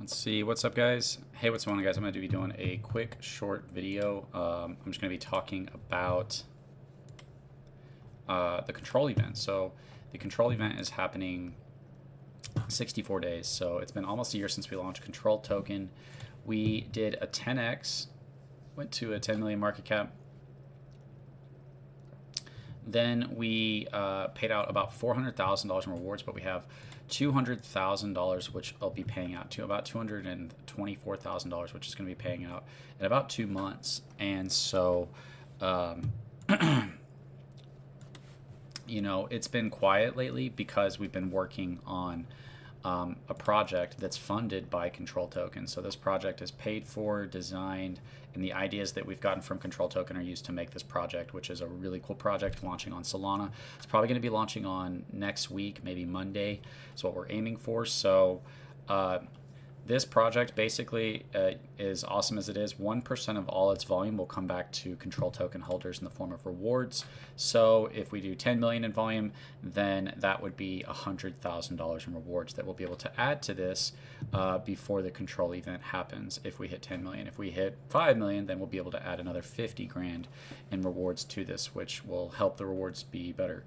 Let's see, what's up guys? Hey, what's going on guys? I'm going to be doing a quick short video. I'm just going to be talking about the control event. So the control event is happening 64 days. So it's been almost a year since we launched Control Token. We did a 10x, went to a 10 million market cap. Then we paid out about $400,000 in rewards, but we have $200,000, which I'll be paying out to about $224,000, which is going to be paying out in about 2 months. And so, you know, it's been quiet lately because we've been working on a project that's funded by Control Token. So this project is paid for, designed, and the ideas that we've gotten from Control Token are used to make this project, which is a really cool project launching on Solana. It's probably going to be launching on next week, maybe Monday is what we're aiming for. So this project basically is awesome as it is. 1% of all its volume will come back to Control Token holders in the form of rewards. So if we do 10 million in volume, then that would be $100,000 in rewards that we'll be able to add to this before the control event happens. If we hit 10 million, if we hit 5 million, then we'll be able to add another 50 grand in rewards to this, which will help the rewards be better.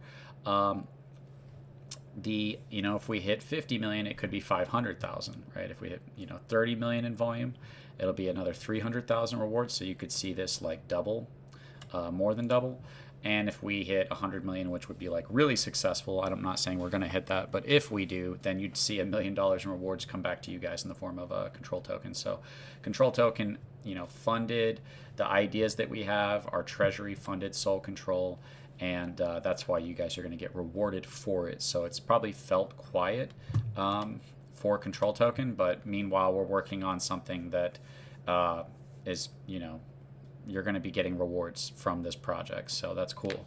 If we hit 50 million, it could be 500,000, right? If we hit 30 million in volume, it'll be another 300,000 rewards. So you could see this like double, more than double. And if we hit 100 million, which would be like really successful, I'm not saying we're going to hit that, but if we do, then you'd see $1 million in rewards come back to you guys in the form of a Control Token. So Control Token, funded the ideas that we have. Our treasury funded Soul Control, and that's why you guys are going to get rewarded for it. So it's probably felt quiet for Control Token, but meanwhile we're working on something that is, you're going to be getting rewards from this project. So that's cool.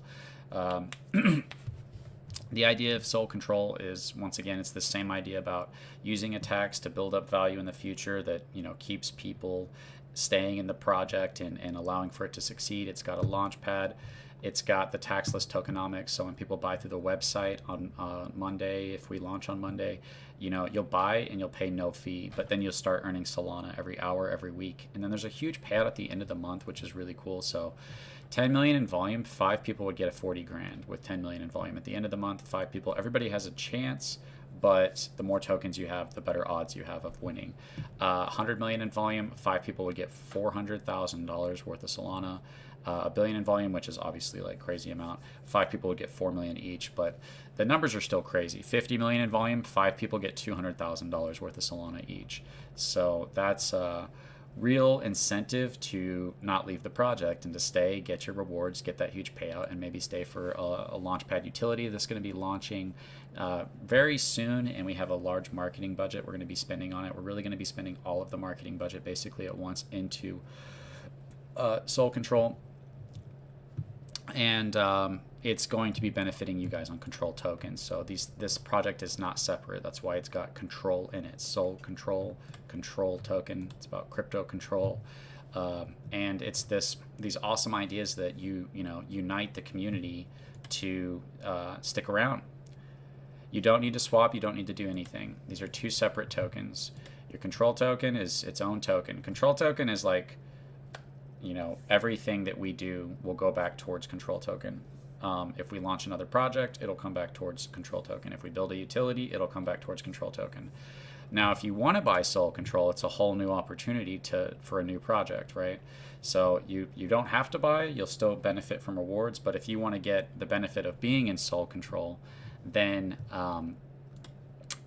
The idea of Soul Control is, once again, it's the same idea about using attacks to build up value in the future that keeps people staying in the project and allowing for it to succeed. It's got a launch pad. It's got the taxless tokenomics, so when people buy through the website on Monday, if we launch on Monday, you'll buy and you'll pay no fee, but then you'll start earning Solana every hour, every week. And then there's a huge payout at the end of the month, which is really cool. So 10 million in volume, 5 people would get a 40 grand with 10 million in volume. At the end of the month, 5 people, everybody has a chance, but the more tokens you have, the better odds you have of winning. 100 million in volume, 5 people would get $400,000 worth of Solana. $1 billion in volume, which is obviously like crazy amount. 5 people would get 4 million each, but the numbers are still crazy. 50 million in volume, 5 people get $200,000 worth of Solana each. So that's a real incentive to not leave the project and to stay, get your rewards, get that huge payout, and maybe stay for a launchpad utility that's going to be launching very soon, and we have a large marketing budget we're going to be spending on it. We're really going to be spending all of the marketing budget basically at once into Soul Control. And it's going to be benefiting you guys on Control Token. So this project is not separate. That's why it's got control in it. Soul Control, Control Token. It's about crypto control, and it's these awesome ideas that unite the community to stick around. You don't need to swap. You don't need to do anything. These are 2 separate tokens. Your Control Token is its own token. Control Token is like, everything that we do will go back towards Control Token. If we launch another project, it'll come back towards Control Token. If we build a utility, it'll come back towards Control Token. Now, if you want to buy Soul Control, it's a whole new opportunity for a new project, right? So you don't have to buy. You'll still benefit from rewards. But if you want to get the benefit of being in Soul Control, then,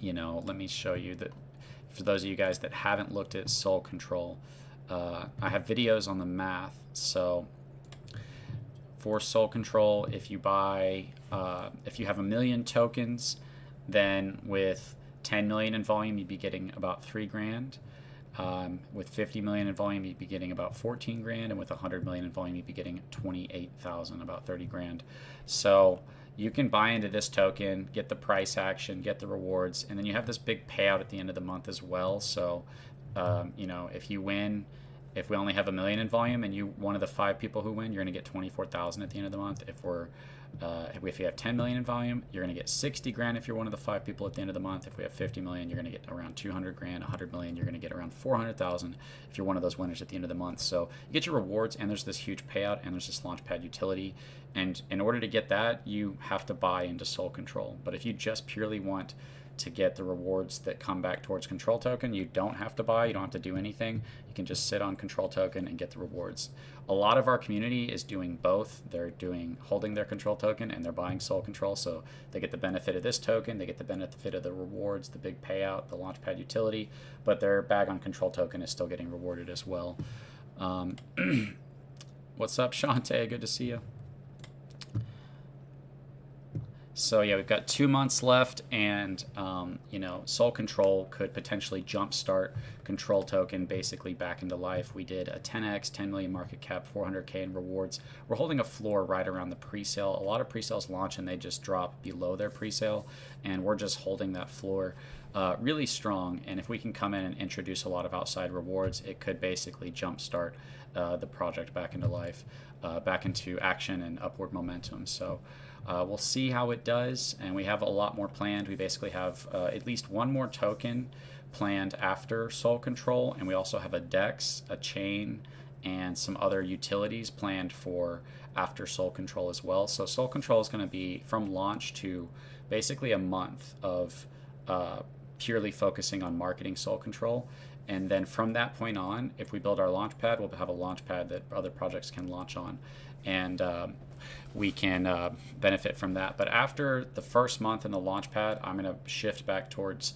let me show you that for those of you guys that haven't looked at Soul Control, I have videos on the math. So for Soul Control, if you buy, if you have 1 million tokens, then with 10 million in volume, you'd be getting about 3 grand. With 50 million in volume, you'd be getting about 14 grand. And with 100 million in volume, you'd be getting 28,000, about 30 grand. So you can buy into this token, get the price action, get the rewards, and then you have this big payout at the end of the month as well. So, if you win if we only have 1 million in volume and you one of the 5 people who win, you're going to get 24,000 at the end of the month. If you have 10 million in volume, you're going to get 60 grand if you're one of the 5 people at the end of the month. If we have 50 million, you're going to get around 200 grand. 100 million, you're going to get around 400,000 if you're one of those winners at the end of the month. So you get your rewards, and there's this huge payout, and there's this launchpad utility. And in order to get that, you have to buy into Soul Control. But if you just purely want to get the rewards that come back towards Control Token, you don't have to buy, you don't have to do anything. You can just sit on Control Token and get the rewards. A lot of our community is doing both. They're holding their Control Token and they're buying Soul Control, so they get the benefit of this token, they get the benefit of the rewards, the big payout, the launchpad utility, but their bag on Control Token is still getting rewarded as well. What's up, Shantae? Good to see you. So yeah, we've got 2 months left, and Soul Control could potentially jumpstart Control Token basically back into life. We did a 10x, 10 million market cap, 400k in rewards. We're holding a floor right around the pre-sale. A lot of pre-sales launch and they just drop below their pre-sale, and we're just holding that floor really strong. And if we can come in and introduce a lot of outside rewards, it could basically jumpstart the project back into life, back into action and upward momentum. So we'll see how it does, and we have a lot more planned. We basically have at least one more token planned after Soul Control, and we also have a DEX, a chain, and some other utilities planned for after Soul Control as well. So Soul Control is going to be from launch to basically a month of purely focusing on marketing Soul Control. And then from that point on, if we build our launch pad, we'll have a launch pad that other projects can launch on. And we can benefit from that. But after the first month in the launch pad, I'm going to shift back towards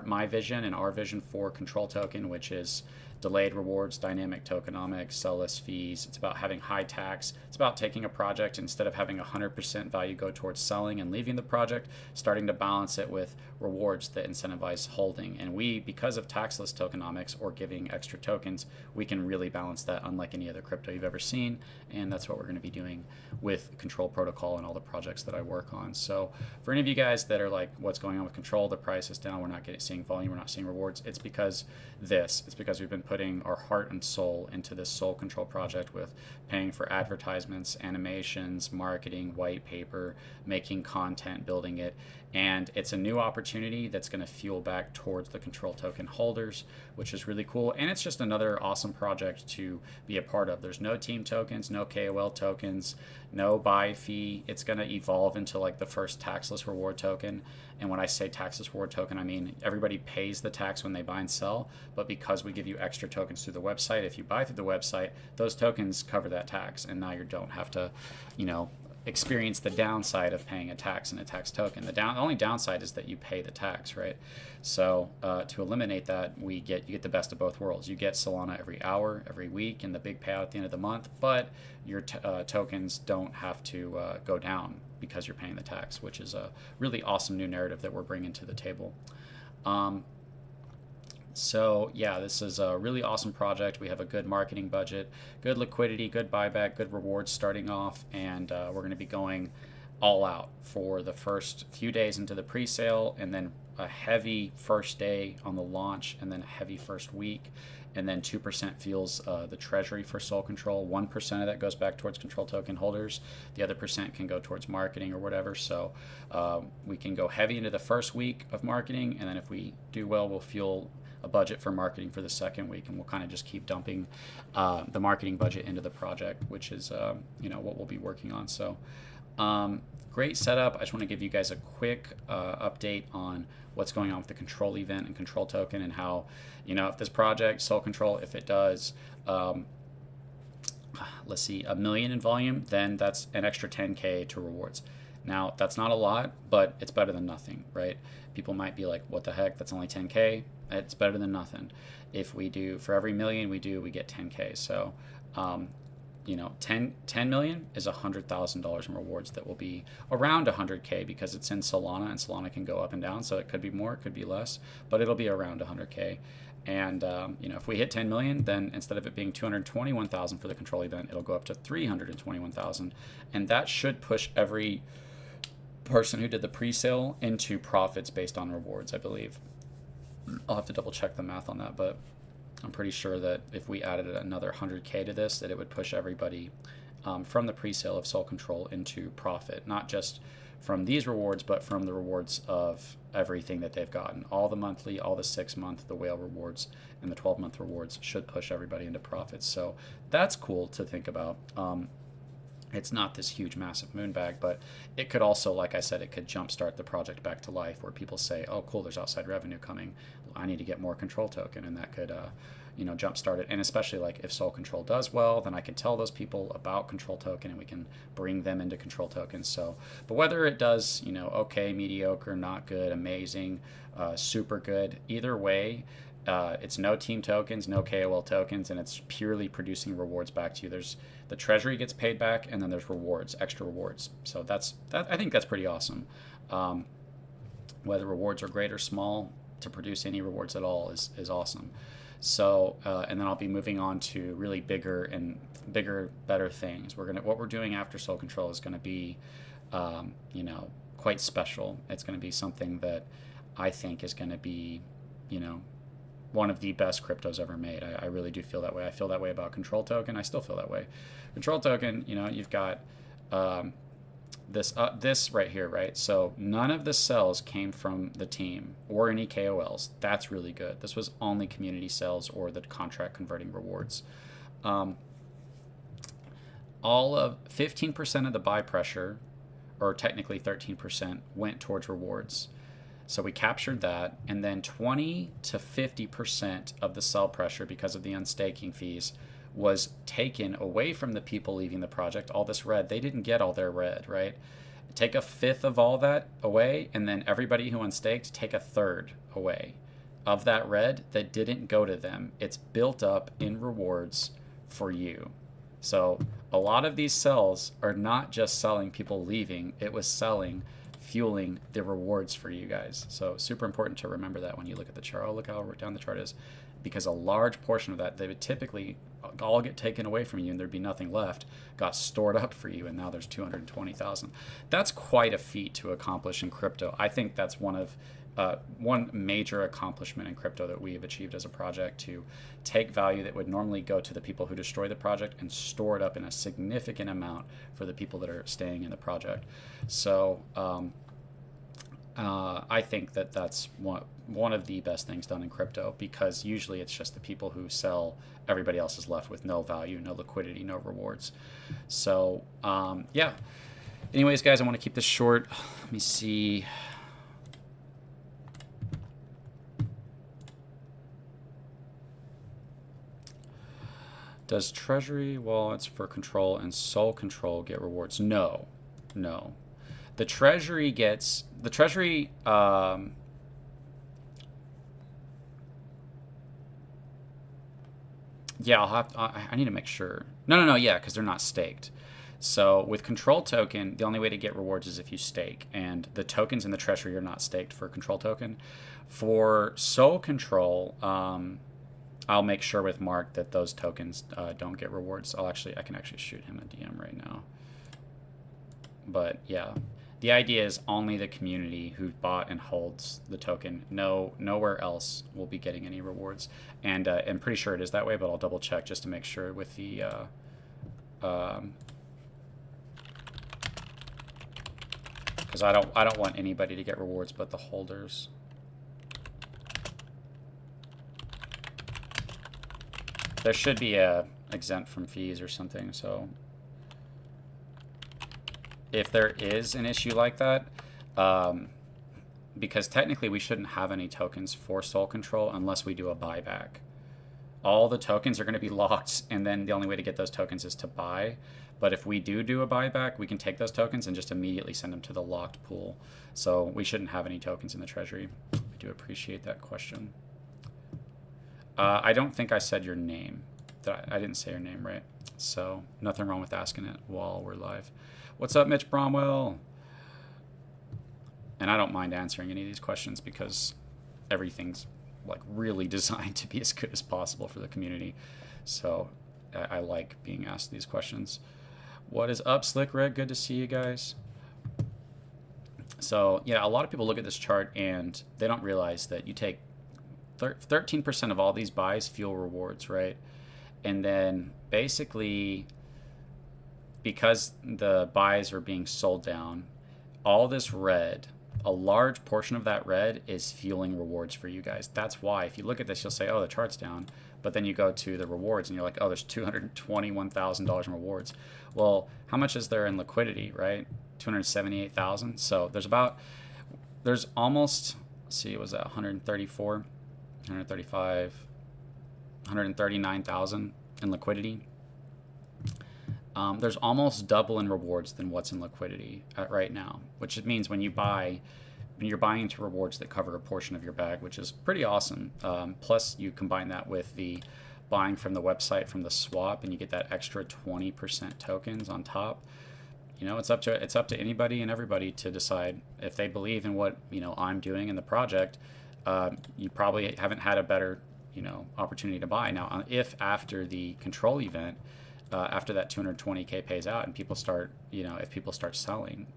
my vision and our vision for Control Token, which is delayed rewards, dynamic tokenomics, sell less fees. It's about having high tax. It's about taking a project, instead of having 100% value go towards selling and leaving the project, starting to balance it with rewards that incentivize holding. And we, because of taxless tokenomics or giving extra tokens, we can really balance that unlike any other crypto you've ever seen. And that's what we're going to be doing with Control Protocol and all the projects that I work on. So for any of you guys that are like, what's going on with Control? The price is down. We're not seeing volume. We're not seeing rewards. It's because we've been putting our heart and soul into this Soul Control project, with paying for advertisements, animations, marketing, white paper, making content, building it. And it's a new opportunity that's going to fuel back towards the Control Token holders, which is really cool. And it's just another awesome project to be a part of. There's no team tokens, no KOL tokens, no buy fee. It's going to evolve into like the first taxless reward token. And when I say taxless reward token, I mean everybody pays the tax when they buy and sell, but because we give you extra tokens through the website, if you buy through the website, those tokens cover that tax, and now you don't have to, experience the downside of paying a tax and a tax token. The only downside is that you pay the tax, right? So to eliminate that, you get the best of both worlds. You get Solana every hour, every week, and the big payout at the end of the month, but your tokens don't have to go down because you're paying the tax, which is a really awesome new narrative that we're bringing to the table. So yeah, this is a really awesome project. We have a good marketing budget, good liquidity, good buyback, good rewards starting off, and we're going to be going all out for the first few days into the pre-sale, and then a heavy first day on the launch, and then a heavy first week, and then 2% fuels the treasury for Soul Control. 1% of that goes back towards Control Token holders. The other percent can go towards marketing or whatever. So we can go heavy into the first week of marketing, and then if we do well, we'll fuel a budget for marketing for the second week, and we'll kind of just keep dumping the marketing budget into the project, which is what we'll be working on. So great setup. I just want to give you guys a quick update on what's going on with the Control event and Control Token, and how if this project Soul Control, if it does let's see, 1 million in volume, then that's an extra 10k to rewards. Now, that's not a lot, but it's better than nothing, right? People might be like, what the heck, that's only 10k. It's better than nothing. If we do, for every million we get 10k. So 10 million is $100,000 in rewards that will be around 100k, because it's in Solana, and Solana can go up and down, so it could be more, it could be less, but it'll be around 100k. And if we hit 10 million, then instead of it being 221,000 for the Control event, it'll go up to 321,000, and that should push every person who did the pre-sale into profits based on rewards, I believe. I'll have to double check the math on that, but I'm pretty sure that if we added another 100K to this, that it would push everybody from the pre-sale of Soul Control into profit, not just from these rewards, but from the rewards of everything that they've gotten. All the monthly, all the 6-month, the whale rewards, and the 12-month rewards should push everybody into profits. So that's cool to think about. It's not this huge, massive moon bag, but it could also, like I said, it could jumpstart the project back to life, where people say, oh, cool, there's outside revenue coming. I need to get more control token, and that could jumpstart it. And especially like if Soul Control does well, then I can tell those people about control token, and we can bring them into control tokens. So, but whether it does, okay, mediocre, not good, amazing, super good, either way, it's no team tokens, no KOL tokens, and it's purely producing rewards back to you. There's the treasury gets paid back, and then there's rewards, extra rewards. So I think that's pretty awesome. Whether rewards are great or small, to produce any rewards at all is awesome. So and then I'll be moving on to really bigger, better things. What we're doing after Soul Control is going to be, quite special. It's going to be something that I think is going to be, one of the best cryptos ever made. I really do feel that way. I feel that way about control token. I still feel that way. Control token, you've got this right here, right? So none of the cells came from the team or any KOLs. That's really good. This was only community cells or the contract converting rewards. All of 15% of the buy pressure, or technically 13%, went towards rewards. So we captured that, and then 20 to 50% of the sell pressure, because of the unstaking fees, was taken away from the people leaving the project. All this red, they didn't get all their red, right? Take a fifth of all that away, and then everybody who unstaked, take a third away of that red that didn't go to them. It's built up in rewards for you. So a lot of these sells are not just selling people leaving, it was fueling the rewards for you guys. So super important to remember that when you look at the chart. Oh, look how down the chart is, because a large portion of that, they would typically all get taken away from you and there'd be nothing left, got stored up for you, and now there's 220,000. That's quite a feat to accomplish in crypto. I think that's one major accomplishment in crypto that we have achieved as a project, to take value that would normally go to the people who destroy the project and store it up in a significant amount for the people that are staying in the project. So I think that that's one of the best things done in crypto, because usually it's just the people who sell, everybody else is left with no value, no liquidity, no rewards. So yeah. Anyways, guys, I want to keep this short. Let me see. Does treasury wallets for control and Soul Control get rewards? No. The treasury yeah, I need to make sure. No, yeah, because they're not staked. So with control token, the only way to get rewards is if you stake, and the tokens in the treasury are not staked for control token. For Soul Control, I'll make sure with Mark that those tokens don't get rewards. I can actually shoot him a DM right now. But yeah, the idea is only the community who bought and holds the token. Nowhere else will be getting any rewards. And I'm pretty sure it is that way, but I'll double check just to make sure with the because I don't want anybody to get rewards but the holders. There should be a exempt from fees or something. So if there is an issue like that, because technically we shouldn't have any tokens for Soul Control unless we do a buyback. All the tokens are going to be locked, and then the only way to get those tokens is to buy. But if we do a buyback, we can take those tokens and just immediately send them to the locked pool. So we shouldn't have any tokens in the treasury. I do appreciate that question. I don't think I said your name. I didn't say your name right. So nothing wrong with asking it while we're live. What's up, Mitch Bromwell? And I don't mind answering any of these questions because everything's like really designed to be as good as possible for the community. So I like being asked these questions. What is up, Slick Red? Good to see you guys. So yeah, a lot of people look at this chart and they don't realize that you take 13% of all these buys fuel rewards, right? And then basically, because the buys are being sold down, all this red, a large portion of that red is fueling rewards for you guys. That's why if you look at this, you'll say, oh, the chart's down. But then you go to the rewards and you're like, oh, there's $221,000 in rewards. Well, how much is there in liquidity, right? 278,000. So there's almost, let's see, was that 134, 135, 139,000 in liquidity. There's almost double in rewards than what's in liquidity right now, which means when you're buying into rewards that cover a portion of your bag, which is pretty awesome. Plus, you combine that with the buying from the website from the swap, and you get that extra 20% tokens on top. It's up to anybody and everybody to decide if they believe in what I'm doing in the project. You probably haven't had a better opportunity to buy. Now, if after the control event, after that 220K pays out and people start, if people start selling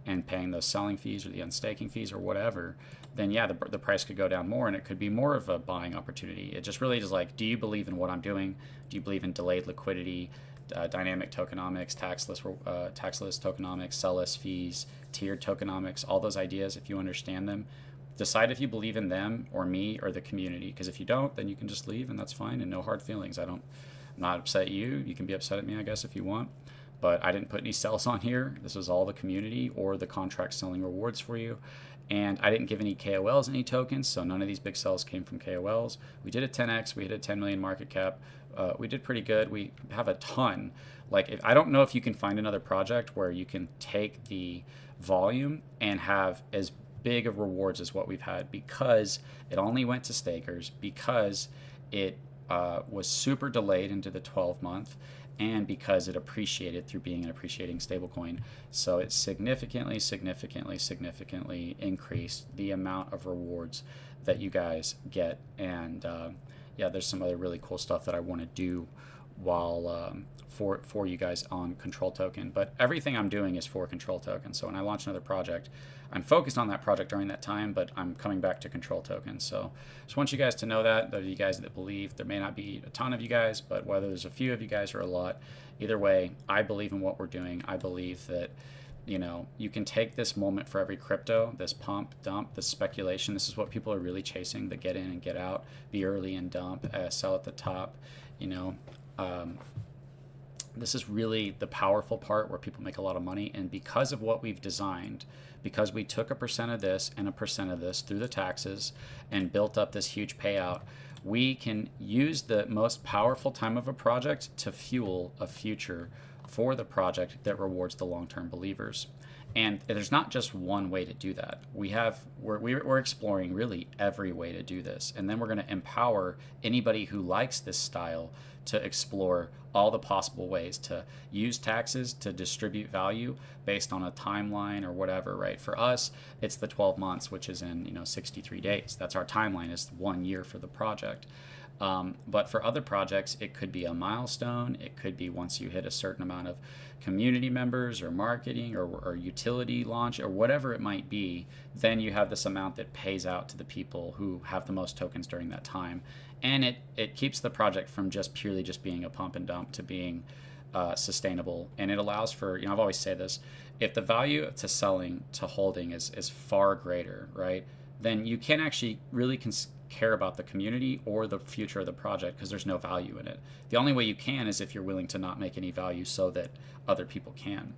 and paying those selling fees or the unstaking fees or whatever, then yeah, the price could go down more and it could be more of a buying opportunity. It just really is like, do you believe in what I'm doing? Do you believe in delayed liquidity, dynamic tokenomics, taxless tokenomics, sell-less fees, tiered tokenomics, all those ideas? If you understand them, decide if you believe in them or me or the community. Because if you don't, then you can just leave and that's fine, and no hard feelings. I'm not upset at you. You can be upset at me, I guess, if you want. But I didn't put any sells on here. This was all the community or the contract selling rewards for you. And I didn't give any KOLs any tokens, so none of these big sells came from KOLs. We did a 10x. We hit a 10 million market cap. We did pretty good. We have a ton. I don't know if you can find another project where you can take the volume and have as big of rewards as what we've had, because it only went to stakers, because it was super delayed into the 12-month, and because it appreciated through being an appreciating stablecoin. So it significantly increased the amount of rewards that you guys get. And yeah, there's some other really cool stuff that I want to do while for you guys on Control Token. But everything I'm doing is for Control Token. So when I launch another project, I'm focused on that project during that time, but I'm coming back to Control Token. So just want you guys to know that. Those of you guys that believe, there may not be a ton of you guys, but whether there's a few of you guys or a lot, either way, I believe in what we're doing. I believe that you can take this moment for every crypto, this pump, dump, this speculation. This is what people are really chasing, the get in and get out, be early and dump, sell at the top, this is really the powerful part where people make a lot of money. And because of what we've designed, because we took a percent of this and a percent of this through the taxes and built up this huge payout, we can use the most powerful time of a project to fuel a future for the project that rewards the long-term believers. And there's not just one way to do that. We're exploring really every way to do this. And then we're going to empower anybody who likes this style to explore all the possible ways to use taxes to distribute value based on a timeline or whatever, right? For us, it's the 12 months, which is in 63 days. That's our timeline, is 1 year for the project. But for other projects, it could be a milestone. It could be once you hit a certain amount of community members or marketing or utility launch or whatever it might be, then you have this amount that pays out to the people who have the most tokens during that time. And it keeps the project from just purely just being a pump and dump to being sustainable. And it allows for, I've always said this, if the value to selling to holding is far greater, right, then you can't actually really care about the community or the future of the project, because there's no value in it. The only way you can is if you're willing to not make any value so that other people can.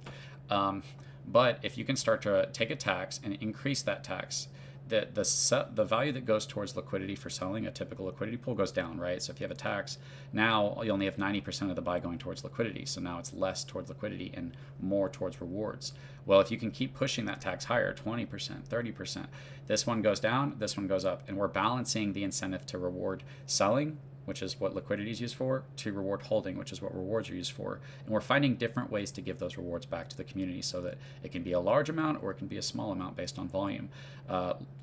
But if you can start to take a tax and increase that tax, the value that goes towards liquidity for selling, a typical liquidity pool, goes down, right? So if you have a tax, now you only have 90% of the buy going towards liquidity. So now it's less towards liquidity and more towards rewards. Well, if you can keep pushing that tax higher, 20%, 30%, this one goes down, this one goes up. And we're balancing the incentive to reward selling, which is what liquidity is used for, to reward holding, which is what rewards are used for. And we're finding different ways to give those rewards back to the community so that it can be a large amount or it can be a small amount based on volume.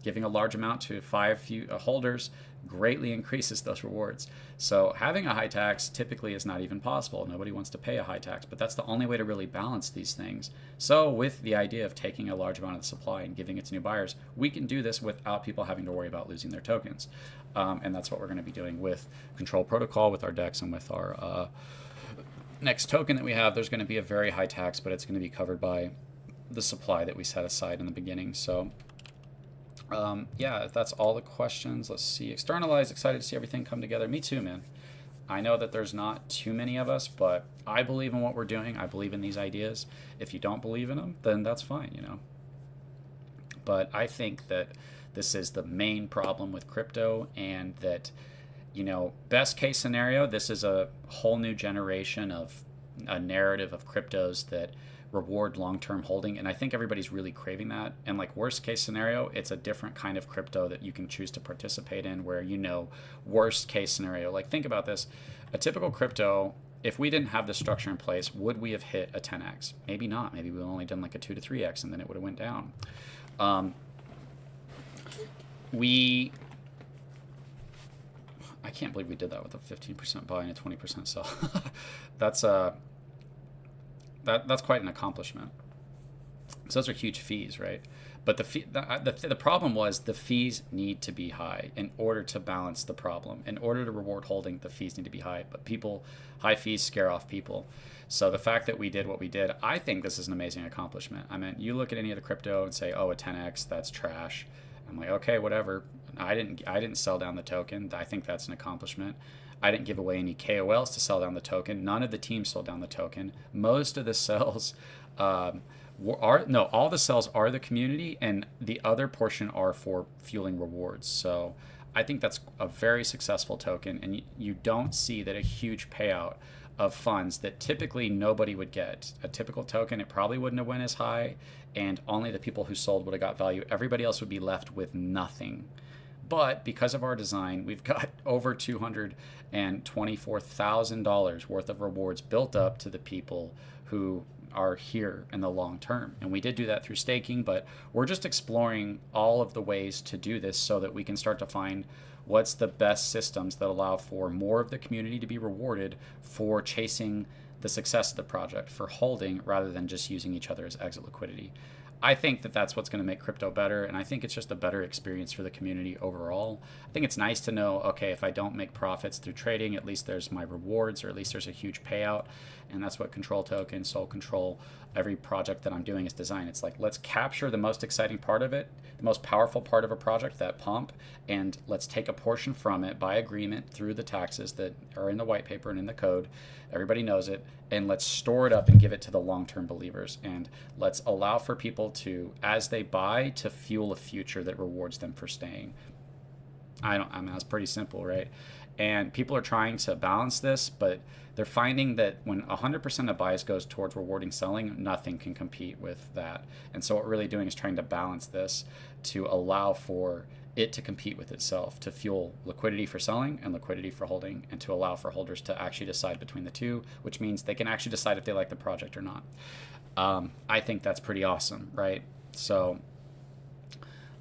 Giving a large amount to 5 holders greatly increases those rewards. So having a high tax typically is not even possible. Nobody wants to pay a high tax, but that's the only way to really balance these things. So with the idea of taking a large amount of the supply and giving it to new buyers, we can do this without people having to worry about losing their tokens. And that's what we're going to be doing with Control Protocol, with our DEX, and with our next token that we have. There's going to be a very high tax, but it's going to be covered by the supply that we set aside in the beginning. So yeah, if that's all the questions. Let's see. Externalize, excited to see everything come together. Me too, man. I know that there's not too many of us, but I believe in what we're doing. I believe in these ideas. If you don't believe in them, then that's fine, you know. But I think that this is the main problem with crypto, and that, you know, best case scenario, this is a whole new generation of a narrative of cryptos that reward long-term holding, and I think everybody's really craving that. And like worst case scenario, it's a different kind of crypto that you can choose to participate in, where, you know, worst case scenario, like think about this, a typical crypto, if we didn't have this structure in place, would we have hit a 10x? Maybe not. Maybe we've only done like a 2 to 3x, and then it would have went down. I can't believe we did that with a 15% buy and a 20% sell. That's quite an accomplishment. So those are huge fees, right? But the problem was the fees need to be high in order to balance the problem. In order to reward holding, the fees need to be high. But high fees scare off people. So the fact that we did what we did, I think this is an amazing accomplishment. I mean, you look at any of the crypto and say, oh, a 10x, that's trash. I'm like, okay, whatever. I didn't sell down the token. I think that's an accomplishment. I didn't give away any KOLs to sell down the token. None of the teams sold down the token. Most of the sales all the sales are the community, and the other portion are for fueling rewards. So I think that's a very successful token, and you don't see that a huge payout of funds that typically nobody would get. A typical token, it probably wouldn't have went as high, and only the people who sold would have got value. Everybody else would be left with nothing. But because of our design, we've got over $224,000 worth of rewards built up to the people who are here in the long term. And we did do that through staking, but we're just exploring all of the ways to do this so that we can start to find what's the best systems that allow for more of the community to be rewarded for chasing the success of the project, for holding rather than just using each other as exit liquidity. I think that that's what's going to make crypto better, and I think it's just a better experience for the community overall. I think it's nice to know, okay, if I don't make profits through trading, at least there's my rewards, or at least there's a huge payout, and that's what Control Token, Soul Control, every project that I'm doing is designed. It's like, let's capture the most exciting part of it, the most powerful part of a project, that pump, and let's take a portion from it by agreement through the taxes that are in the white paper and in the code. Everybody knows it, and let's store it up and give it to the long-term believers, and let's allow for people to, as they buy, to fuel a future that rewards them for staying. I mean, that's pretty simple, right? And people are trying to balance this, but they're finding that when 100% of bias goes towards rewarding selling, nothing can compete with that. And so what we're really doing is trying to balance this to allow for it to compete with itself, to fuel liquidity for selling and liquidity for holding, and to allow for holders to actually decide between the two, which means they can actually decide if they like the project or not. I think that's pretty awesome, right? So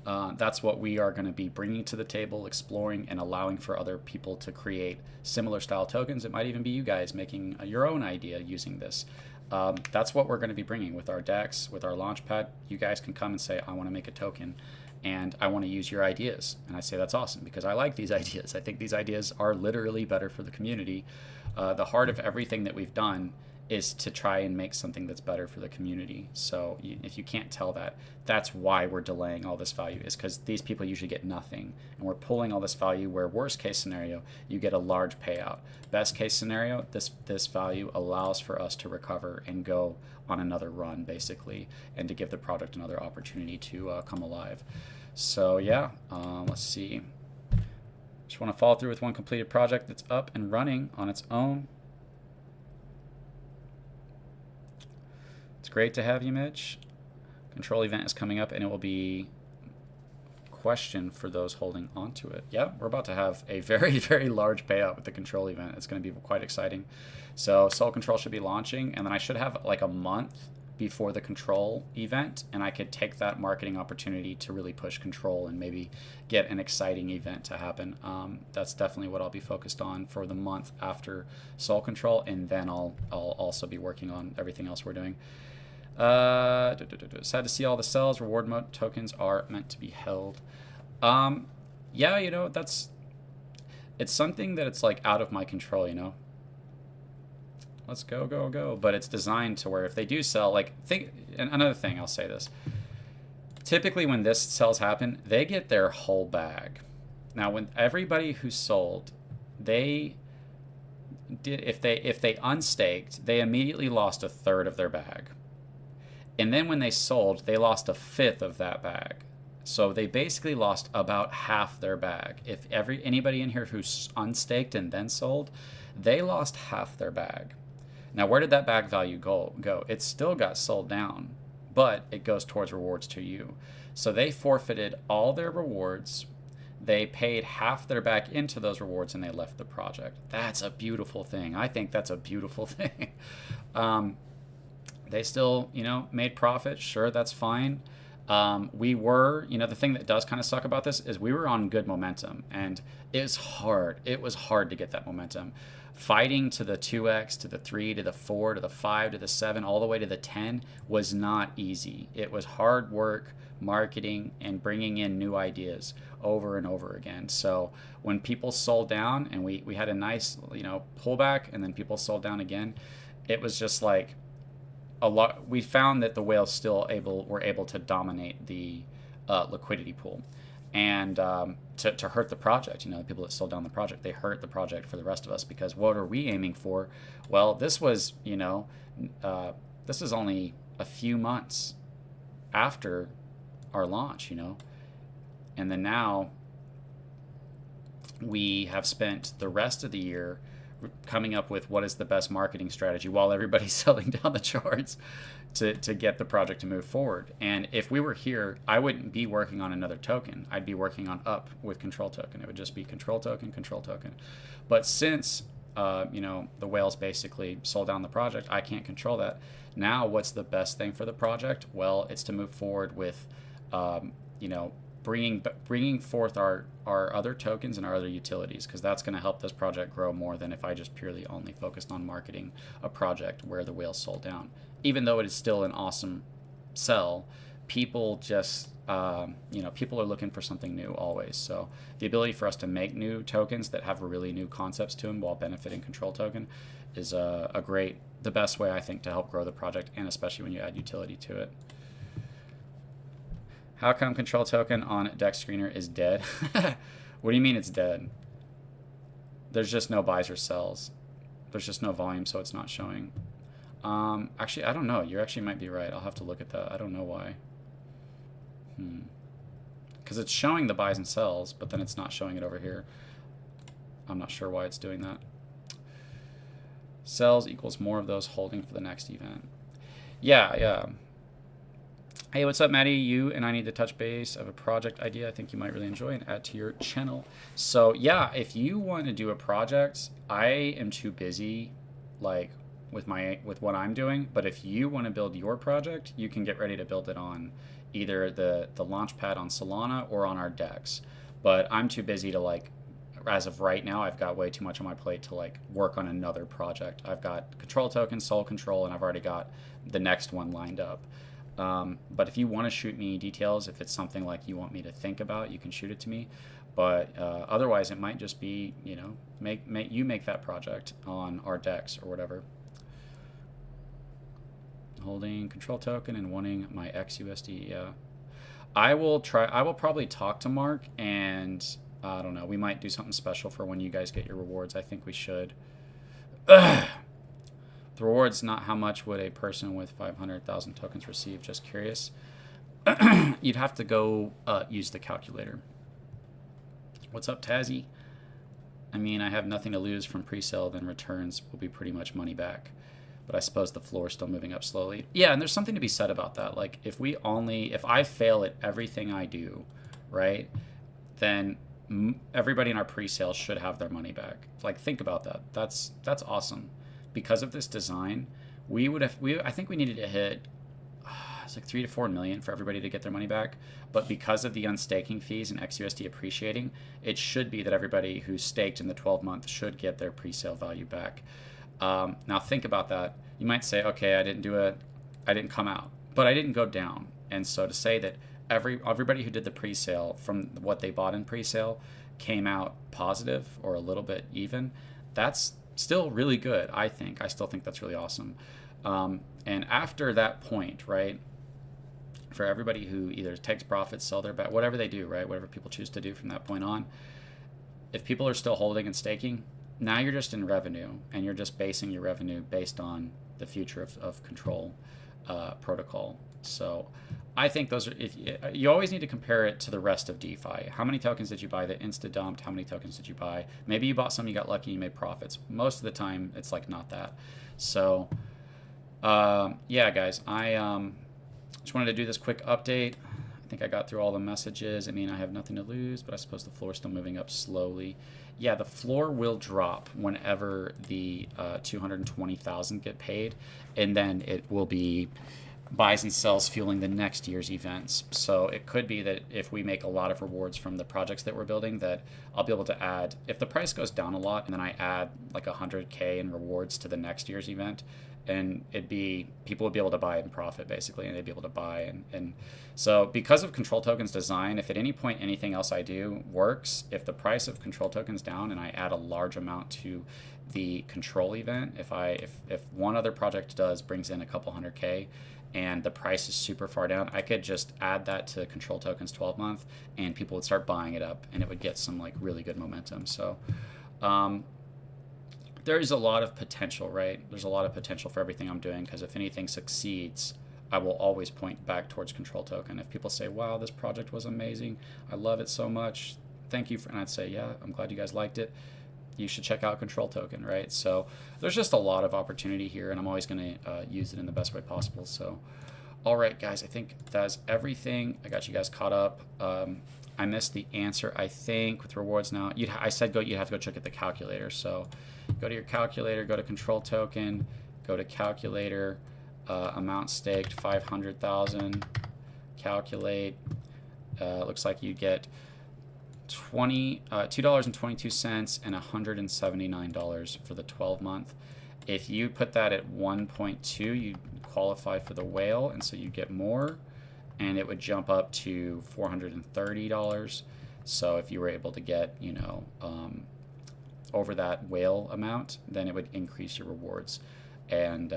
that's what we are going to be bringing to the table, exploring and allowing for other people to create similar style tokens. It might even be you guys making your own idea using this. That's what we're going to be bringing with our DEX, with our Launchpad. You guys can come and say, I want to make a token, and I want to use your ideas. And I say, that's awesome, because I like these ideas. I think these ideas are literally better for the community. The heart of everything that we've done is to try and make something that's better for the community. So if you can't tell that, that's why we're delaying all this value, is because these people usually get nothing. And we're pulling all this value where worst case scenario, you get a large payout. Best case scenario, this value allows for us to recover and go on another run, basically, and to give the product another opportunity to come alive. So yeah, let's see. Just want to follow through with one completed project that's up and running on its own. It's great to have you, Mitch. Control event is coming up, and it will be question for those holding onto it. Yeah, we're about to have a very, very large payout with the control event. It's going to be quite exciting. So Soul Control should be launching, and then I should have like a month before the control event, and I could take that marketing opportunity to really push control and maybe get an exciting event to happen. That's definitely what I'll be focused on for the month after Soul Control, and then I'll also be working on everything else we're doing. Sad to see all the cells. Reward mode tokens are meant to be held. Yeah, you know, it's something that it's like out of my control, you know. Let's go, go, go. But it's designed to where if they do sell, like, and another thing, I'll say this. Typically when this sells happen, they get their whole bag. Now, when everybody who sold, they did, if they unstaked, they immediately lost a third of their bag. And then when they sold, they lost a fifth of that bag. So they basically lost about half their bag. If anybody in here who's unstaked and then sold, they lost half their bag. Now, where did that bag value go? It still got sold down, but it goes towards rewards to you. So they forfeited all their rewards. They paid half their bag into those rewards, and they left the project. That's a beautiful thing. I think that's a beautiful thing. They still, you know, made profit. Sure, that's fine. We were, you know, the thing that does kind of suck about this is we were on good momentum, and it's hard. It was hard to get that momentum. Fighting to the 2x, to the 3, to the 4, to the 5, to the 7, all the way to the 10 was not easy. It was hard work, marketing, and bringing in new ideas over and over again. So when people sold down and we had a nice, you know, pullback, and then people sold down again, it was just like a lot. We found that the whales still were able to dominate the liquidity pool. And to hurt the project, you know, the people that sold down the project, they hurt the project for the rest of us, because what are we aiming for? Well, this was, you know, this is only a few months after our launch, you know, and then now we have spent the rest of the year coming up with what is the best marketing strategy while everybody's selling down the charts to get the project to move forward. And if we were here, I wouldn't be working on another token. I'd be working on up with control token. It would just be control token, control token. But since you know, the whales basically sold down the project, I can't control that. Now, what's the best thing for the project? Well, it's to move forward with you know, bringing forth our other tokens and our other utilities, because that's going to help this project grow more than if I just purely only focused on marketing a project where the whales sold down. Even though it is still an awesome sell, people just you know, people are looking for something new always. So the ability for us to make new tokens that have really new concepts to them while benefiting control token is the best way, I think, to help grow the project, and especially when you add utility to it. How come control token on Dex Screener is dead? What do you mean it's dead? There's just no buys or sells. There's just no volume, so it's not showing. Actually, I don't know. You actually might be right. I'll have to look at that. I don't know why. Because it's showing the buys and sells, but then it's not showing it over here. I'm not sure why it's doing that. Sells equals more of those holding for the next event. Yeah. Hey, what's up, Maddie? You and I need to touch base of a project idea I think you might really enjoy and add to your channel. So yeah, if you want to do a project, I am too busy, like with what I'm doing. But if you want to build your project, you can get ready to build it on either the launch pad on Solana or on our DEX. But I'm too busy to, like, as of right now, I've got way too much on my plate to like work on another project. I've got control token, Soul Control, and I've already got the next one lined up. But if you want to shoot me details, if it's something like you want me to think about, you can shoot it to me. But otherwise, it might just be, you know, make that project on our DEX or whatever. Holding control token and wanting my XUSD. Yeah, I will probably talk to Mark, and I don't know. We might do something special for when you guys get your rewards. I think we should. Ugh. The rewards, not how much would a person with 500,000 tokens receive. Just curious. You'd have to go use the calculator. What's up, Tazzy? I mean, I have nothing to lose from pre-sale, then returns will be pretty much money back. But I suppose the floor is still moving up slowly. Yeah, and there's something to be said about that. Like, if I fail at everything I do, right, then everybody in our pre-sale should have their money back. Like, think about that. That's awesome. Because of this design, I think we needed to hit it's like 3 to 4 million for everybody to get their money back. But because of the unstaking fees and XUSD appreciating, it should be that everybody who staked in the 12 month should get their pre-sale value back. Now think about that. You might say, okay, I didn't come out, but I didn't go down. And so to say that everybody who did the pre-sale from what they bought in pre-sale came out positive or a little bit even, that's still really good. I still think that's really awesome. And after that point, right, for everybody who either takes profits, sell their bet, whatever they do, right, whatever people choose to do from that point on, if people are still holding and staking, now you're just in revenue, and you're just basing your revenue based on the future of control protocol. So I think those are, if you always need to compare it to the rest of DeFi. How many tokens did you buy that insta dumped? How many tokens did you buy? Maybe you bought some, you got lucky, you made profits. Most of the time, it's like not that. So yeah, guys, I just wanted to do this quick update. I think I got through all the messages. I mean, I have nothing to lose, but I suppose the floor is still moving up slowly. Yeah, the floor will drop whenever the 220,000 get paid, and then it will be buys and sells fueling the next year's events. So it could be that if we make a lot of rewards from the projects that we're building, that I'll be able to add, if the price goes down a lot and then I add like 100K in rewards to the next year's event, and people would be able to buy and profit basically, and they'd be able to buy. And so because of control tokens design, if at any point anything else I do works, if the price of control tokens down and I add a large amount to the control event, if one other project brings in a couple 100K and the price is super far down, I could just add that to control tokens 12 month and people would start buying it up and it would get some like really good momentum. So there's a lot of potential, right? There's a lot of potential for everything I'm doing, because if anything succeeds, I will always point back towards control token. If people say, wow, this project was amazing, I love it so much, thank you, and I'd say, yeah, I'm glad you guys liked it, you should check out control token, right? So there's just a lot of opportunity here, and I'm always going to use it in the best way possible. So all right, guys, I think that's everything. I got you guys caught up. I missed the answer, I think, with rewards now. I said you'd have to go check at the calculator. So go to your calculator, go to control token, go to calculator, amount staked 500,000, calculate. Looks like you get $2.22 and $179 for the 12 month. If you put that at 1.2, you qualify for the whale, and so you get more, and it would jump up to $430. So if you were able to get, over that whale amount, then it would increase your rewards, and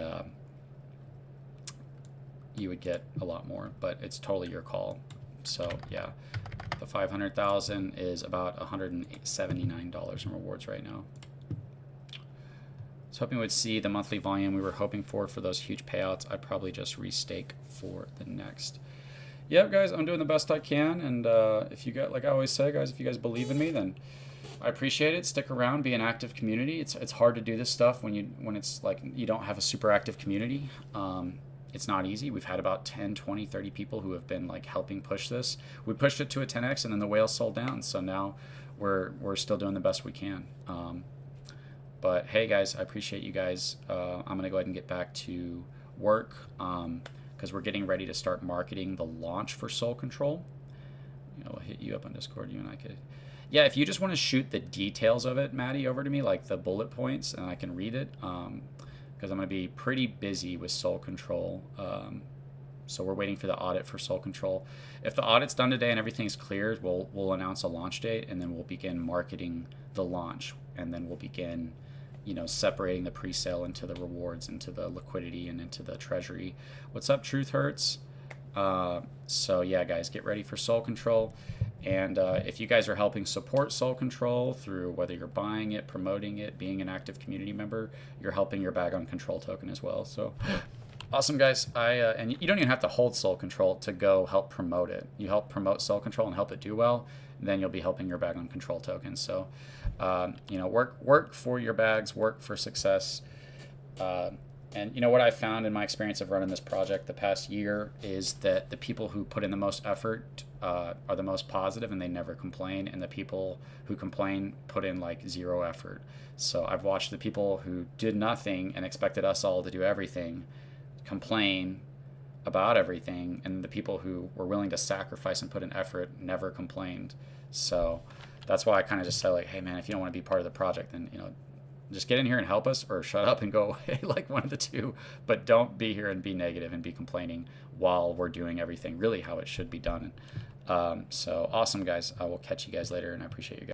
you would get a lot more, but it's totally your call. So yeah, the 500,000 is about $179 in rewards right now. So hoping we would see the monthly volume we were hoping for those huge payouts. I'd probably just restake for the next. Yep, guys, I'm doing the best I can, and if you got, like I always say, guys, if you guys believe in me, then I appreciate it. Stick around, be an active community. It's hard to do this stuff when it's like you don't have a super active community. It's not easy. We've had about 10, 20, 30 people who have been like helping push this. We pushed it to a 10x, and then the whale sold down. So now we're still doing the best we can. But hey, guys, I appreciate you guys. I'm gonna go ahead and get back to work because we're getting ready to start marketing the launch for Soul Control. I'll hit you up on Discord. You and I could. Yeah, if you just want to shoot the details of it, Maddie, over to me, like the bullet points, and I can read it, because I'm going to be pretty busy with Soul Control. So we're waiting for the audit for Soul Control. If the audit's done today and everything's cleared, we'll announce a launch date, and then we'll begin marketing the launch, and then we'll begin, separating the pre-sale into the rewards, into the liquidity, and into the treasury. What's up, Truth Hurts? So yeah, guys, get ready for Soul Control. And if you guys are helping support Soul Control through whether you're buying it, promoting it, being an active community member, you're helping your bag on Control Token as well. So awesome, guys. And you don't even have to hold Soul Control to go help promote it. You help promote Soul Control and help it do well, and then you'll be helping your bag on Control Token. So work for your bags, work for success. And what I found in my experience of running this project the past year is that the people who put in the most effort are the most positive, and they never complain. And the people who complain put in like zero effort. So I've watched the people who did nothing and expected us all to do everything complain about everything, and the people who were willing to sacrifice and put in effort never complained. So that's why I kind of just said, like, hey man, if you don't want to be part of the project, then just get in here and help us, or shut up and go away, like one of the two. But don't be here and be negative and be complaining while we're doing everything really how it should be done. So awesome, guys. I will catch you guys later, and I appreciate you guys.